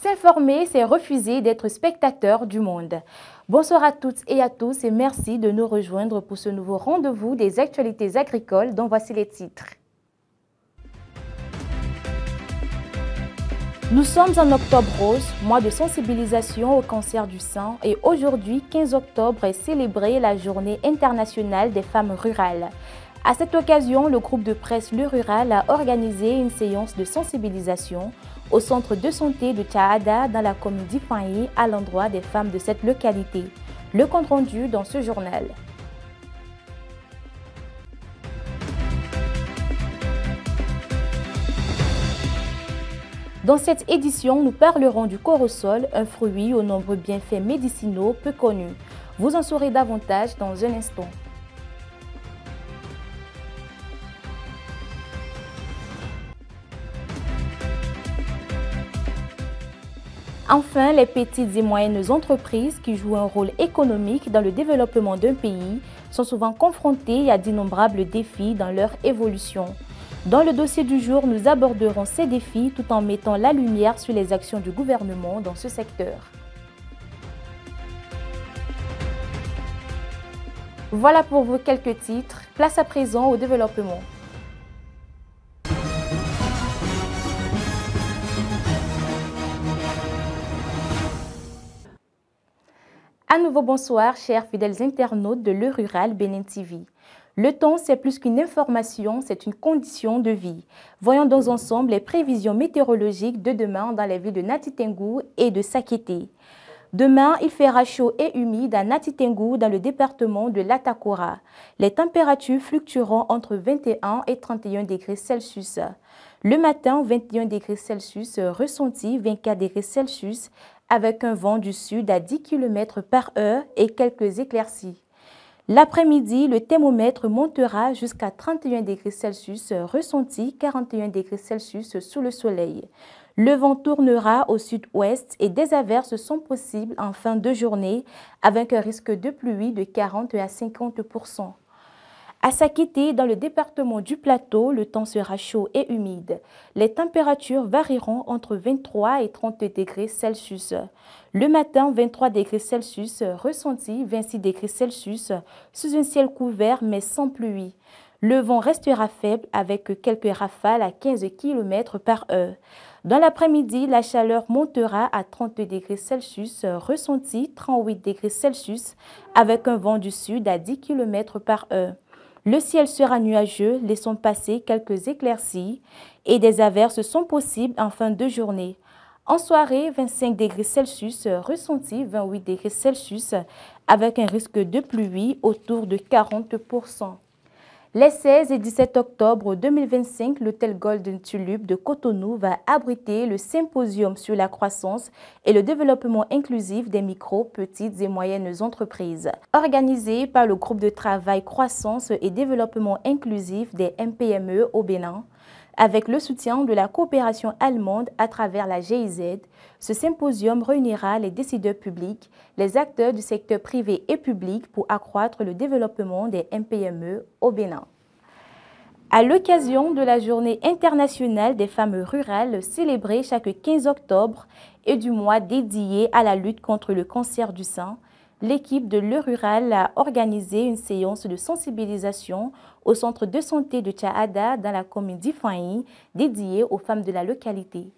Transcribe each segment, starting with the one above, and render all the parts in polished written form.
S'informer, c'est refuser d'être spectateur du monde. Bonsoir à toutes et à tous et merci de nous rejoindre pour ce nouveau rendez-vous des actualités agricoles dont voici les titres. Nous sommes en octobre rose, mois de sensibilisation au cancer du sein et aujourd'hui, 15 octobre, est célébrée la journée internationale des femmes rurales. À cette occasion, le groupe de presse Le Rural a organisé une séance de sensibilisation au centre de santé de Tchaada dans la commune d'Ifangui à l'endroit des femmes de cette localité. Le compte rendu dans ce journal. Dans cette édition, nous parlerons du corosol, un fruit aux nombreux bienfaits médicinaux peu connus. Vous en saurez davantage dans un instant. Enfin, les petites et moyennes entreprises qui jouent un rôle économique dans le développement d'un pays sont souvent confrontées à d'innombrables défis dans leur évolution. Dans le dossier du jour, nous aborderons ces défis tout en mettant la lumière sur les actions du gouvernement dans ce secteur. Voilà pour vous quelques titres. Place à présent au développement. À nouveau bonsoir, chers fidèles internautes de Le Rural Bénin TV. Le temps, c'est plus qu'une information, c'est une condition de vie. Voyons donc ensemble les prévisions météorologiques de demain dans les villes de Nati Tengou et de Sakété. Demain, il fera chaud et humide à Nati Tengou dans le département de l'Atakora. Les températures fluctueront entre 21 et 31 degrés Celsius. Le matin, 21 degrés Celsius, ressenti 24 degrés Celsius, avec un vent du sud à 10 km par heure et quelques éclaircies. L'après-midi, le thermomètre montera jusqu'à 31 degrés Celsius, ressenti 41 degrés Celsius sous le soleil. Le vent tournera au sud-ouest et des averses sont possibles en fin de journée avec un risque de pluie de 40 à 50%. À Sakété, dans le département du Plateau, le temps sera chaud et humide. Les températures varieront entre 23 et 30 degrés Celsius. Le matin, 23 degrés Celsius, ressenti 26 degrés Celsius, sous un ciel couvert mais sans pluie. Le vent restera faible avec quelques rafales à 15 km par heure. Dans l'après-midi, la chaleur montera à 30 degrés Celsius, ressenti 38 degrés Celsius, avec un vent du sud à 10 km par heure. Le ciel sera nuageux, laissant passer quelques éclaircies et des averses sont possibles en fin de journée. En soirée, 25 degrés Celsius, ressenti 28 degrés Celsius, avec un risque de pluie autour de 40%. Les 16 et 17 octobre 2025, l'hôtel Golden Tulip de Cotonou va abriter le symposium sur la croissance et le développement inclusif des micro, petites et moyennes entreprises. Organisé par le groupe de travail croissance et développement inclusif des MPME au Bénin, avec le soutien de la coopération allemande à travers la GIZ, ce symposium réunira les décideurs publics, les acteurs du secteur privé et public pour accroître le développement des MPME au Bénin. À l'occasion de la Journée internationale des femmes rurales célébrée chaque 15 octobre et du mois dédié à la lutte contre le cancer du sein, l'équipe de Le Rural a organisé une séance de sensibilisation au centre de santé de Tchaada dans la commune d'Ifangui dédiée aux femmes de la localité.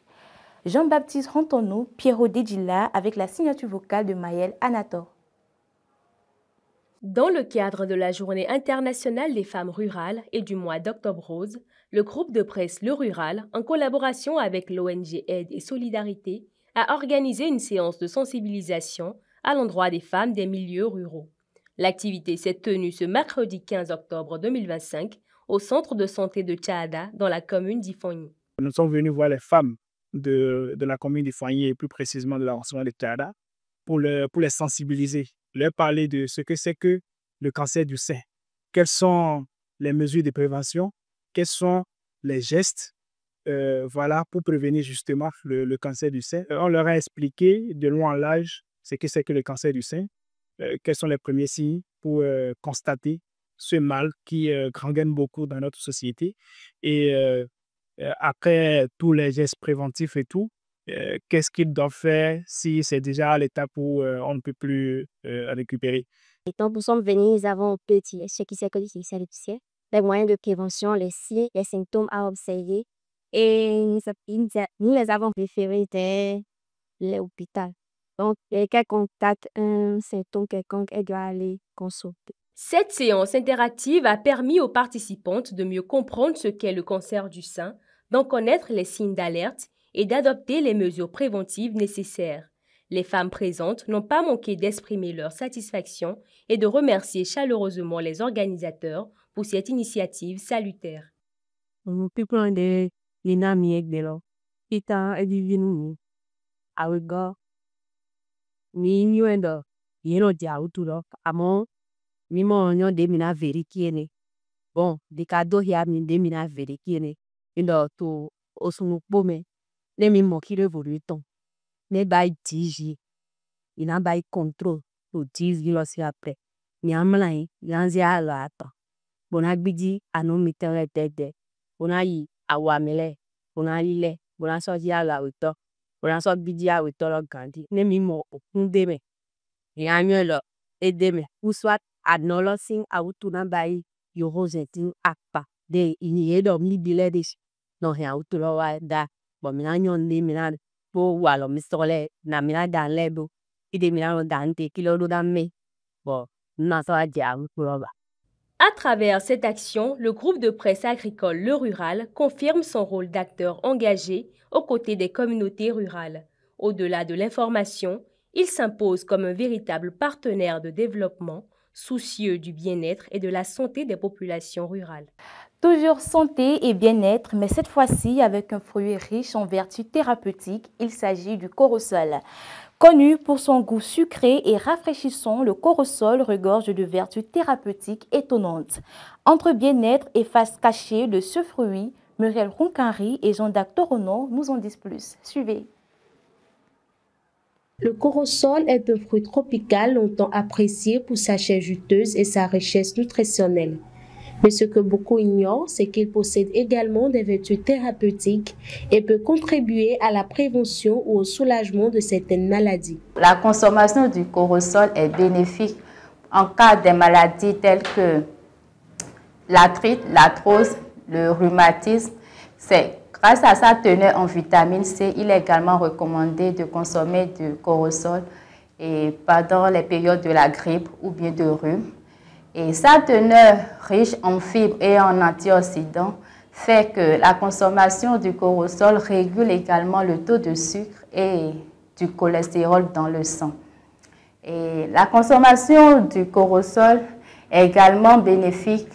Jean-Baptiste Rantonou, Pierrot Dedjila avec la signature vocale de Maëlle Anator. Dans le cadre de la Journée internationale des femmes rurales et du mois d'Octobre rose, le groupe de presse Le Rural, en collaboration avec l'ONG Aide et Solidarité, a organisé une séance de sensibilisation à l'endroit des femmes des milieux ruraux. L'activité s'est tenue ce mercredi 15 octobre 2025 au centre de santé de Tchaada dans la commune d'Ifangui. Nous sommes venus voir les femmes de la commune d'Ifangui et plus précisément de l'arrondissement de Tchaada pour les sensibiliser, leur parler de ce que c'est que le cancer du sein, quelles sont les mesures de prévention, quels sont les gestes pour prévenir justement le cancer du sein. On leur a expliqué de long en large ce que c'est que le cancer du sein, quels sont les premiers signes pour constater ce mal qui gangrène beaucoup dans notre société. Et après tous les gestes préventifs et tout, qu'est-ce qu'ils doivent faire si c'est déjà à l'étape où on ne peut plus récupérer. Et donc, nous sommes venus, nous avons petit ce qui s'est connu, c'est le poussière, les moyens de prévention, les signes, les symptômes à observer. Et nous les avons référés dès l'hôpital. Donc, quelqu'un contacte un symptôme quelconque, elle doit aller consulter. Cette séance interactive a permis aux participantes de mieux comprendre ce qu'est le cancer du sein, d'en connaître les signes d'alerte et d'adopter les mesures préventives nécessaires. Les femmes présentes n'ont pas manqué d'exprimer leur satisfaction et de remercier chaleureusement les organisateurs pour cette initiative salutaire. On peut prendre des dynamiques de l'eau. Et tant et divinu. Awego. Ni nyuendo. Yeno dia uturo. Amo. Mimo nyon de mina verikiene. Bon, de cadeaux ya min de mina verikiene. Indo to osunu pome. Ne mi moki le voluton. Ne bay tiji. Ina bay contrôle. To tiji lo si après. Ni amlai. Yanzi a lo ato. Bona bidi ano mitere dede. Bona yi awamele. Bona lile. Bona so di a la wito. Bona so bidi a wito lo gandi. Ne mi mo okundeme. Yanyo lo edeme. Ou soit anolosing awutuna bayi yoro zentin akpa. De inye do mi bile dish. No he awutulo wa da. Bon mina nyonde mina po walo misole. Na mina dan lebo. Ide mina lo dante kilo do dan me. Bon, non so a di awutulo ba. À travers cette action, le groupe de presse agricole Le Rural confirme son rôle d'acteur engagé aux côtés des communautés rurales. Au-delà de l'information, il s'impose comme un véritable partenaire de développement, soucieux du bien-être et de la santé des populations rurales. Toujours santé et bien-être, mais cette fois-ci avec un fruit riche en vertus thérapeutiques, il s'agit du corosol. Connu pour son goût sucré et rafraîchissant, le corosol regorge de vertus thérapeutiques étonnantes. Entre bien-être et face cachée de ce fruit, Muriel Ronquinry et Jean-Dac Toronon nous en disent plus. Suivez. Le corosol est un fruit tropical longtemps apprécié pour sa chair juteuse et sa richesse nutritionnelle. Mais ce que beaucoup ignorent, c'est qu'il possède également des vertus thérapeutiques et peut contribuer à la prévention ou au soulagement de certaines maladies. La consommation du corosol est bénéfique en cas de maladies telles que l'arthrite, l'arthrose, le rhumatisme. C'est grâce à sa teneur en vitamine C, il est également recommandé de consommer du corosol pendant les périodes de la grippe ou bien de rhume. Et sa teneur riche en fibres et en antioxydants fait que la consommation du corosol régule également le taux de sucre et du cholestérol dans le sang. Et la consommation du corosol est également bénéfique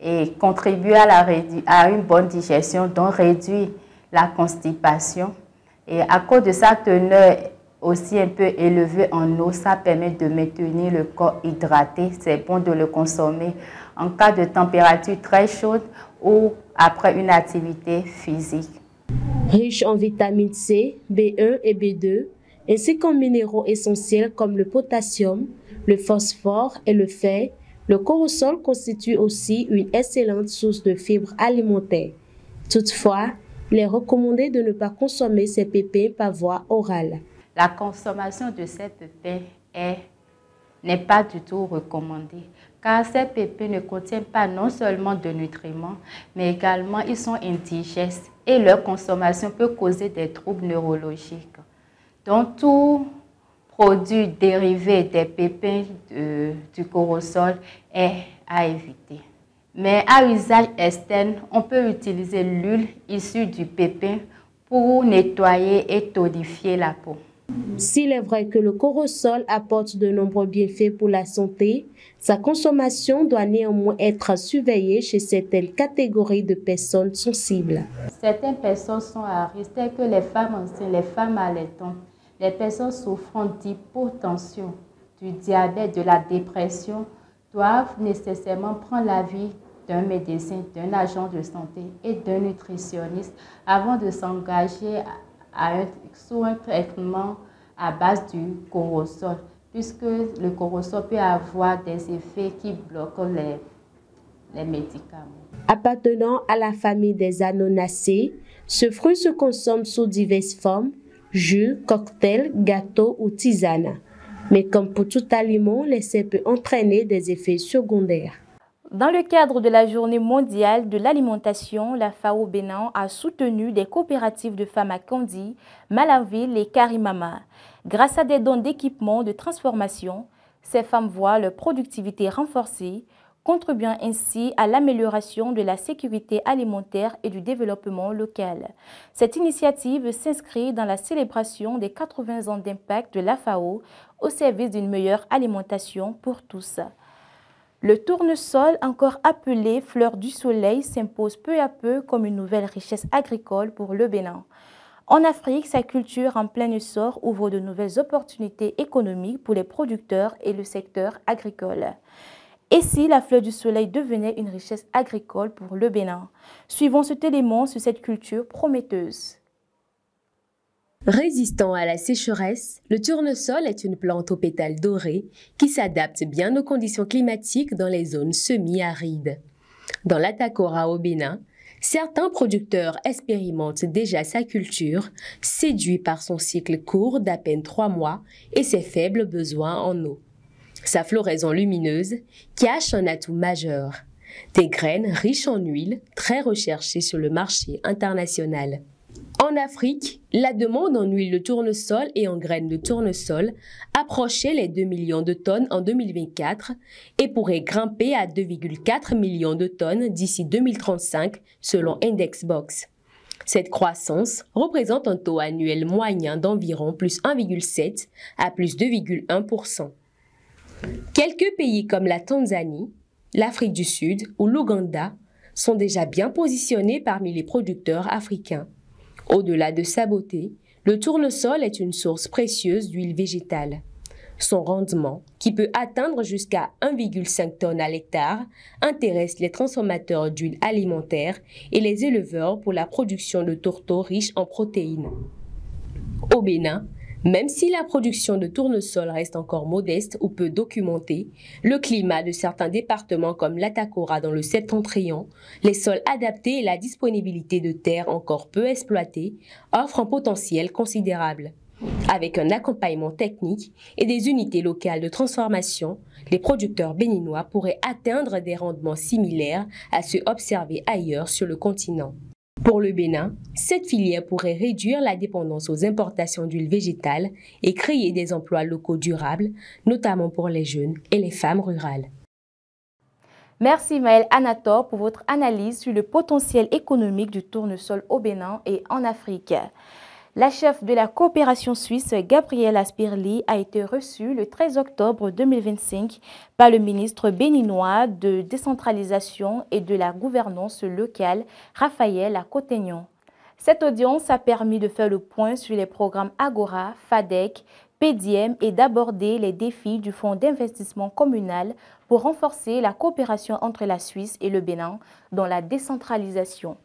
et contribue à une bonne digestion, donc réduit la constipation. Et à cause de sa teneur aussi un peu élevé en eau, ça permet de maintenir le corps hydraté. C'est bon de le consommer en cas de température très chaude ou après une activité physique. Riche en vitamine C, B1 et B2, ainsi qu'en minéraux essentiels comme le potassium, le phosphore et le fer, le corosol constitue aussi une excellente source de fibres alimentaires. Toutefois, il est recommandé de ne pas consommer ces pépins par voie orale. La consommation de ces pépins n'est pas du tout recommandée, car ces pépins ne contiennent pas non seulement de nutriments, mais également ils sont indigestes et leur consommation peut causer des troubles neurologiques. Donc tout produit dérivé des pépins du corosol est à éviter. Mais à usage externe, on peut utiliser l'huile issue du pépin pour nettoyer et tonifier la peau. S'il est vrai que le corosol apporte de nombreux bienfaits pour la santé, sa consommation doit néanmoins être surveillée chez certaines catégories de personnes sensibles. Certaines personnes sont à risque, telles que les femmes enceintes, les femmes allaitantes, les personnes souffrant d'hypotension, du diabète, de la dépression, doivent nécessairement prendre l'avis d'un médecin, d'un agent de santé et d'un nutritionniste avant de s'engager sur un traitement à base du corosol, puisque le corosol peut avoir des effets qui bloquent les médicaments. Appartenant à la famille des Anonacées, ce fruit se consomme sous diverses formes. jus, cocktail, gâteau ou tisane. Mais comme pour tout aliment, l'essai peut entraîner des effets secondaires. Dans le cadre de la Journée mondiale de l'alimentation, la FAO Bénin a soutenu des coopératives de femmes à Kandi, Malaville et Karimama. Grâce à des dons d'équipements de transformation, ces femmes voient leur productivité renforcée, contribuant ainsi à l'amélioration de la sécurité alimentaire et du développement local. Cette initiative s'inscrit dans la célébration des 80 ans d'impact de la FAO au service d'une meilleure alimentation pour tous. Le tournesol, encore appelé fleur du soleil, s'impose peu à peu comme une nouvelle richesse agricole pour le Bénin. En Afrique, sa culture en plein essor ouvre de nouvelles opportunités économiques pour les producteurs et le secteur agricole. Et si la fleur du soleil devenait une richesse agricole pour le Bénin? Suivons cet élément sur cette culture prometteuse. Résistant à la sécheresse, le tournesol est une plante aux pétales dorés qui s'adapte bien aux conditions climatiques dans les zones semi-arides. Dans l'Atakora au Bénin, certains producteurs expérimentent déjà sa culture, séduits par son cycle court d'à peine 3 mois et ses faibles besoins en eau. Sa floraison lumineuse cache un atout majeur, des graines riches en huile, très recherchées sur le marché international. En Afrique, la demande en huile de tournesol et en graines de tournesol approchait les 2 millions de tonnes en 2024 et pourrait grimper à 2,4 millions de tonnes d'ici 2035 selon Indexbox. Cette croissance représente un taux annuel moyen d'environ plus 1,7 à plus 2,1%. Quelques pays comme la Tanzanie, l'Afrique du Sud ou l'Ouganda sont déjà bien positionnés parmi les producteurs africains. Au-delà de sa beauté, le tournesol est une source précieuse d'huile végétale. Son rendement, qui peut atteindre jusqu'à 1,5 tonnes à l'hectare, intéresse les transformateurs d'huile alimentaire et les éleveurs pour la production de tourteaux riches en protéines. Au Bénin, même si la production de tournesol reste encore modeste ou peu documentée, le climat de certains départements comme l'Atakora dans le septentrion, les sols adaptés et la disponibilité de terres encore peu exploitées offrent un potentiel considérable. Avec un accompagnement technique et des unités locales de transformation, les producteurs béninois pourraient atteindre des rendements similaires à ceux observés ailleurs sur le continent. Pour le Bénin, cette filière pourrait réduire la dépendance aux importations d'huile végétale et créer des emplois locaux durables, notamment pour les jeunes et les femmes rurales. Merci Maëlle Anator pour votre analyse sur le potentiel économique du tournesol au Bénin et en Afrique. La chef de la coopération suisse, Gabrielle Aspirli, a été reçue le 13 octobre 2025 par le ministre béninois de décentralisation et de la gouvernance locale, Raphaël Akotegnon. Cette audience a permis de faire le point sur les programmes Agora, FADEC, PDM et d'aborder les défis du Fonds d'investissement communal pour renforcer la coopération entre la Suisse et le Bénin dans la décentralisation.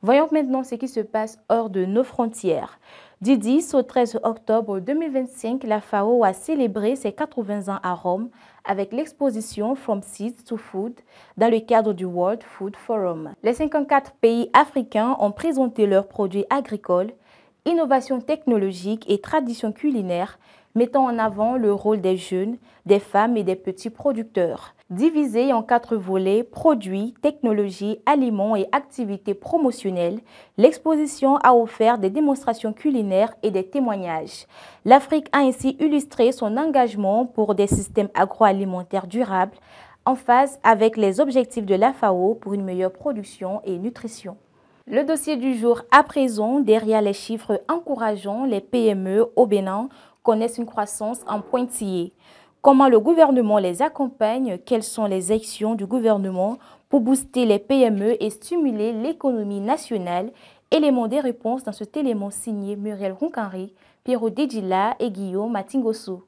Voyons maintenant ce qui se passe hors de nos frontières. Du 10 au 13 octobre 2025, la FAO a célébré ses 80 ans à Rome avec l'exposition From Seeds to Food dans le cadre du World Food Forum. Les 54 pays africains ont présenté leurs produits agricoles, innovations technologiques et traditions culinaires, mettant en avant le rôle des jeunes, des femmes et des petits producteurs. Divisée en 4 volets, produits, technologies, aliments et activités promotionnelles, l'exposition a offert des démonstrations culinaires et des témoignages. L'Afrique a ainsi illustré son engagement pour des systèmes agroalimentaires durables, en phase avec les objectifs de la FAO pour une meilleure production et nutrition. Le dossier du jour à présent, derrière les chiffres encourageants, les PME au Bénin connaissent une croissance en pointillé. Comment le gouvernement les accompagne? Quelles sont les actions du gouvernement pour booster les PME et stimuler l'économie nationale? Éléments des réponses dans cet élément signé Muriel Roncanri, Pierrot Dedjila et Guillaume Matingoso.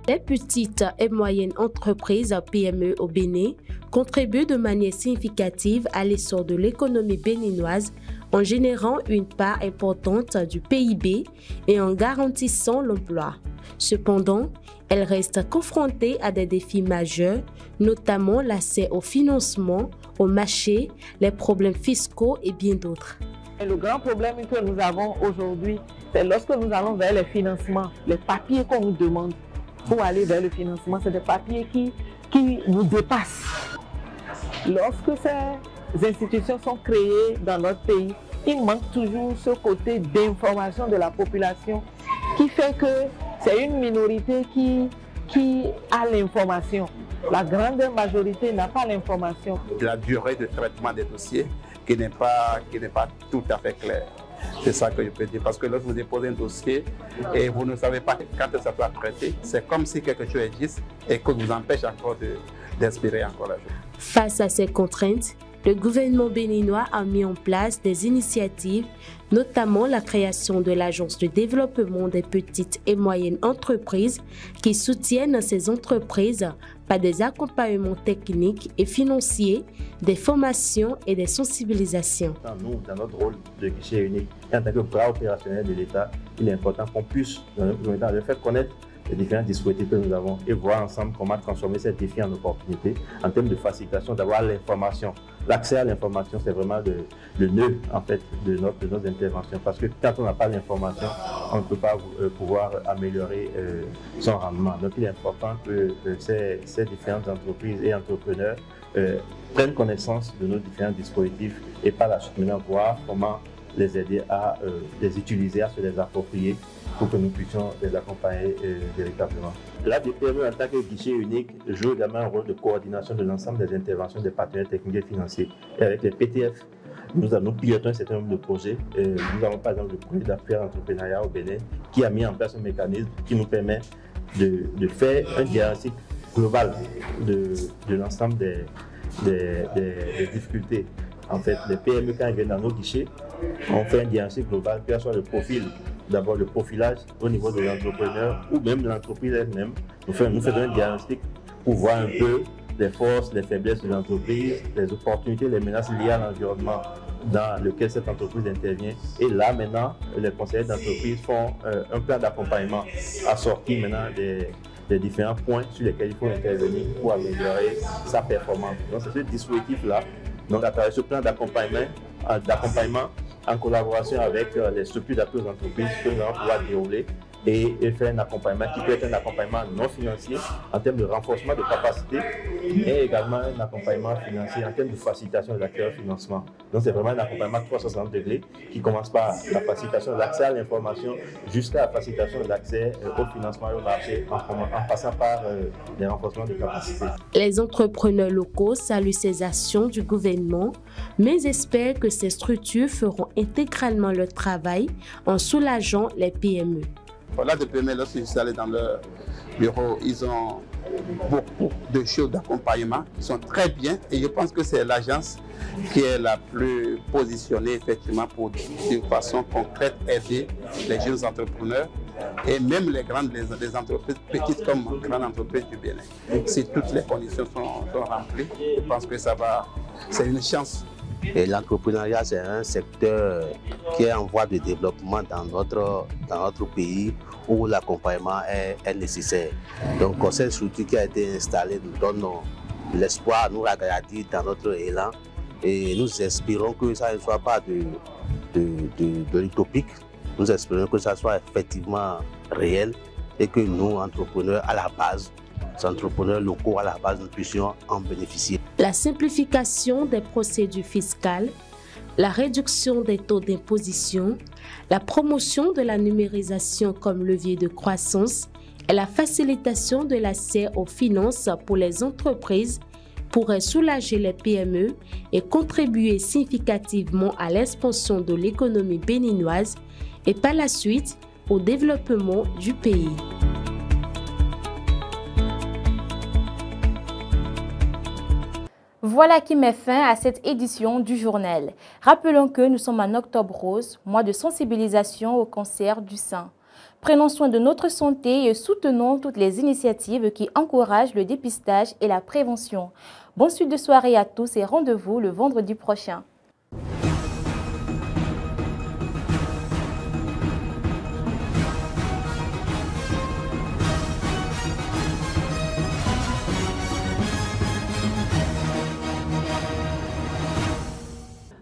Les petites et moyennes entreprises PME au Bénin contribuent de manière significative à l'essor de l'économie béninoise en générant une part importante du PIB et en garantissant l'emploi. Cependant, Elle reste confrontée à des défis majeurs, notamment l'accès au financement, au marché, les problèmes fiscaux et bien d'autres. Le grand problème que nous avons aujourd'hui, c'est lorsque nous allons vers les financements, les papiers qu'on nous demande pour aller vers le financement, c'est des papiers qui nous dépassent. Lorsque ces institutions sont créées dans notre pays, il manque toujours ce côté d'information de la population qui fait que c'est une minorité qui a l'information. La grande majorité n'a pas l'information. La durée de traitement des dossiers qui n'est pas tout à fait claire. C'est ça que je peux dire. Parce que lorsque vous déposez un dossier et vous ne savez pas quand ça doit traiter, c'est comme si quelque chose existe et que vous empêche encore d'espérer encore la chose. Face à ces contraintes, le gouvernement béninois a mis en place des initiatives, notamment la création de l'Agence de développement des petites et moyennes entreprises qui soutiennent ces entreprises par des accompagnements techniques et financiers, des formations et des sensibilisations. Nous, dans notre rôle de guichet unique, en tant que bras opérationnel de l'État, il est important qu'on puisse, dans le faire connaître les différents dispositifs que nous avons et voir ensemble comment transformer ces défis en opportunités en termes de facilitation, d'avoir l'information. L'accès à l'information, c'est vraiment le nœud en fait, de nos interventions. Parce que quand on n'a pas l'information, on ne peut pas pouvoir améliorer son rendement. Donc il est important que ces différentes entreprises et entrepreneurs prennent connaissance de nos différents dispositifs et par la suite maintenant voir comment les aider à les utiliser, à se les approprier pour que nous puissions les accompagner véritablement. La DPME en tant que guichet unique joue également un rôle de coordination de l'ensemble des interventions des partenaires techniques et financiers. Et avec les PTF, nous pilotons un certain nombre de projets. Nous avons par exemple le projet d'appui à l'entrepreneuriat au Bénin qui a mis en place un mécanisme qui nous permet de faire un diagnostic global de l'ensemble des difficultés. En fait, les PME, quand elles viennent dans nos guichets, on fait un diagnostic global, que ce soit le profil, d'abord le profilage au niveau de l'entrepreneur ou même de l'entreprise elle-même. Nous faisons un diagnostic pour voir un peu les forces, les faiblesses de l'entreprise, les opportunités, les menaces liées à l'environnement dans lequel cette entreprise intervient. Et là, maintenant, les conseillers d'entreprise font un plan d'accompagnement assorti maintenant des différents points sur lesquels il faut intervenir pour améliorer sa performance. Donc, c'est ce dispositif-là. Donc, à travers ce plan d'accompagnement, en collaboration avec les structures d'appui aux entreprises que nous allons pouvoir dérouler et faire un accompagnement qui peut être un accompagnement non financier en termes de renforcement de capacité et également un accompagnement financier en termes de facilitation de l'accès au financement. Donc c'est vraiment un accompagnement 360 degrés qui commence par la facilitation de l'accès à l'information jusqu'à la facilitation de l'accès au financement et au marché en passant par les renforcements de capacité. Les entrepreneurs locaux saluent ces actions du gouvernement, mais espèrent que ces structures feront intégralement leur travail en soulageant les PME. Voilà, de PME, lorsque je suis allé dans leur bureau, ils ont beaucoup de choses d'accompagnement qui sont très bien et je pense que c'est l'agence qui est la plus positionnée effectivement pour de façon concrète aider les jeunes entrepreneurs et même les entreprises petites comme grandes entreprises du Bénin. Si toutes les conditions sont remplies, je pense que c'est une chance. L'entrepreneuriat, c'est un secteur qui est en voie de développement dans notre pays où l'accompagnement est nécessaire. Donc, cette structure qui a été installée nous donne l'espoir, nous agrandir dans notre élan et nous espérons que ça ne soit pas de l'utopique. Nous espérons que ça soit effectivement réel et que nous, entrepreneurs à la base, entrepreneurs locaux à la base, nous puissions en bénéficier. La simplification des procédures fiscales, la réduction des taux d'imposition, la promotion de la numérisation comme levier de croissance et la facilitation de l'accès aux finances pour les entreprises pourraient soulager les PME et contribuer significativement à l'expansion de l'économie béninoise et par la suite au développement du pays. Voilà qui met fin à cette édition du journal. Rappelons que nous sommes en octobre rose, mois de sensibilisation au cancer du sein. Prenons soin de notre santé et soutenons toutes les initiatives qui encouragent le dépistage et la prévention. Bonne suite de soirée à tous et rendez-vous le vendredi prochain.